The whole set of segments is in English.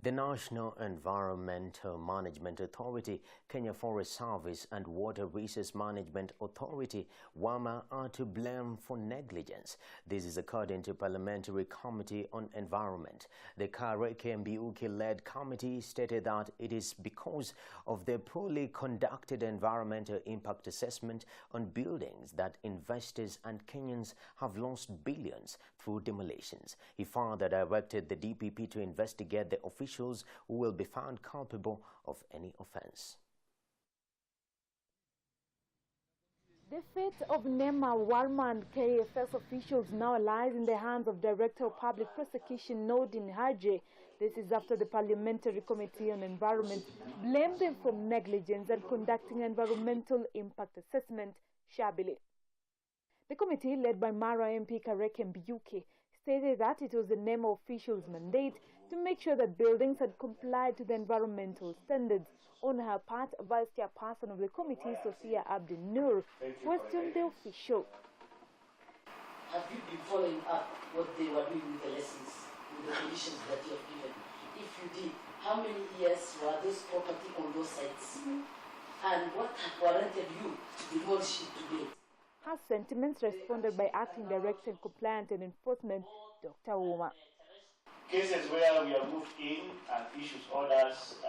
The National Environmental Management Authority, Kenya Forest Service and Water Resource Management Authority, WAMA, are to blame for negligence. This is according to Parliamentary Committee on Environment. The Kareke-Mbiuki-led committee stated that it is because of the poorly conducted environmental impact assessment on buildings that investors and Kenyans have lost billions through demolitions. He further directed the DPP to investigate the officials who will be found culpable of any offense. The fate of NEMA, WAMA and KFS officials now lies in the hands of Director of Public Prosecution Nordin Haji. This is after the Parliamentary Committee on Environment blamed them for negligence and conducting environmental impact assessment shabbily. The committee, led by Mara MP Kareke-Mbiuki, stated that it was the NEMA officials' mandate to make sure that buildings had complied to the environmental standards. On her part, Vice Chairperson of the committee, Sophia Abdin-Nur, questioned the official. Have you been following up what they were doing with the lessons, with the conditions that you have given? If you did, how many years were those property on those sites? And what warranted you to demolish it today? Her sentiments responded by Acting Director of Compliance and Enforcement, Dr. Uma. Cases where we have moved in and issued orders,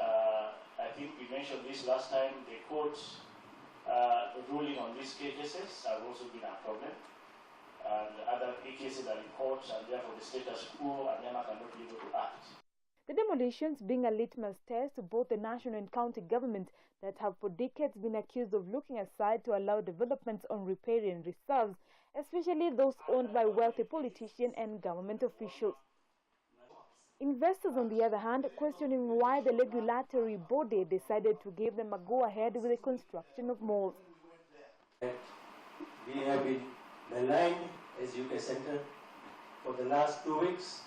I think we mentioned this last time, the court's ruling on these cases have also been a problem. And other cases are in court, and therefore the status quo and NEMA cannot be able to act. The demolitions being a litmus test to both the national and county government that have for decades been accused of looking aside to allow developments on riparian reserves, especially those owned by wealthy politicians and government officials. Investors, on the other hand, questioning why the regulatory body decided to give them a go-ahead with the construction of malls. We have been maligned as UK Center for the last 2 weeks.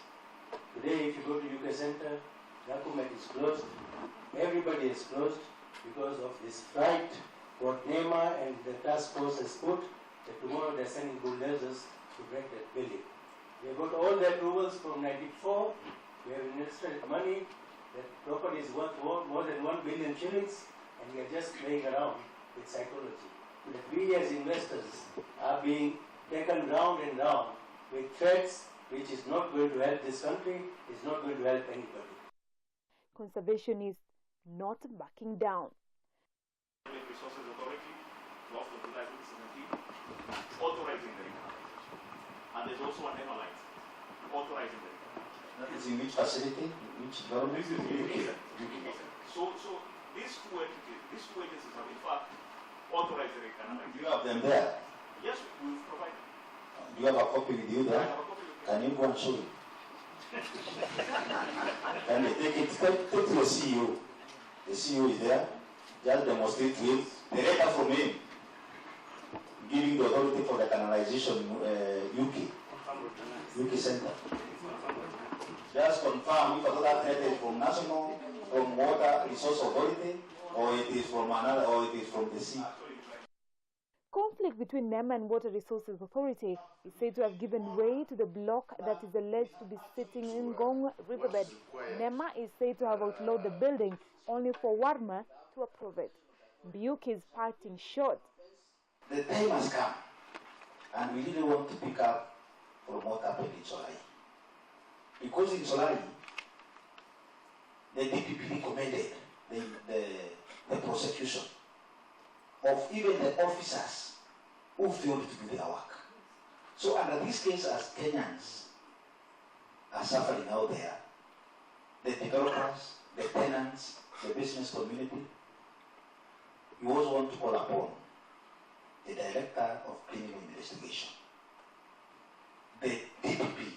Today, if you go to UK Center, document is closed. Everybody is closed because of this fright what NEMA and the task force has put, that tomorrow they're sending bulldozers to break that building. We have got all the approvals from 94. We have invested money. That property is worth more than 1 billion shillings, and we are just playing around with psychology. That we as investors are being taken round and round with threats which is not going to help this country, is not going to help anybody. Conservation is not backing down. Resources Authority, draft of 2017, authorizing the reclamation. And there's also an NEMA license authorizing the reclamation. That is in which facility? Which government? This is UK. So these two agencies have in fact authorized the reclamation. Do you have them there? Yes, we've provided. Do you have a copy with you there? I have a copy with me. Can you go and show it? Can you take it? Take to the CEO. The CEO is there. Just demonstrate to him the letter from him giving the authority for the canalization UK Center. Just confirm if that letter is from National, from Water Resource Authority, or it is from another, or it is from the sea. Conflict between NEMA and Water Resources Authority is said to have given way to the block that is alleged to be sitting in Ngong riverbed. NEMA is said to have outlawed the building only for WAMA to approve it. Mbiuki is parting short. The time has come, and we really want to pick up from what happened in Solari. Because in Solari, the DPP recommended the prosecution of even the officers who failed to do their work. So under this case, as Kenyans are suffering out there, the developers, the tenants, the business community, we also want to call upon the Director of Criminal Investigation, the DPP,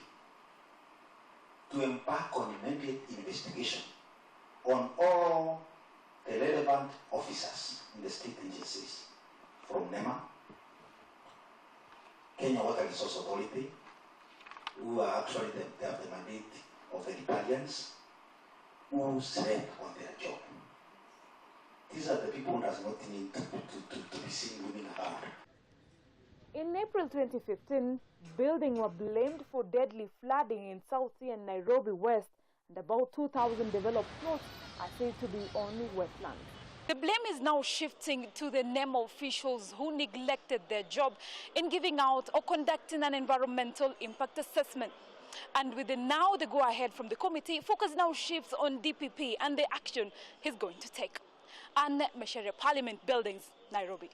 to embark on immediate investigation on all the relevant officers in the state agencies, from NEMA, Kenya Water Resource Authority, who are actually they have the mandate of the riparians, who slept on their job. These are the people who does not need to be seen moving around. In April 2015, buildings were blamed for deadly flooding in South Sea and Nairobi West and about 2,000 developed plots are said to be on wetlands. The blame is now shifting to the NEMA officials who neglected their job in giving out or conducting an environmental impact assessment. And with the go-ahead from the committee, focus now shifts on DPP and the action he's going to take. Annette Meshere, Parliament Buildings, Nairobi.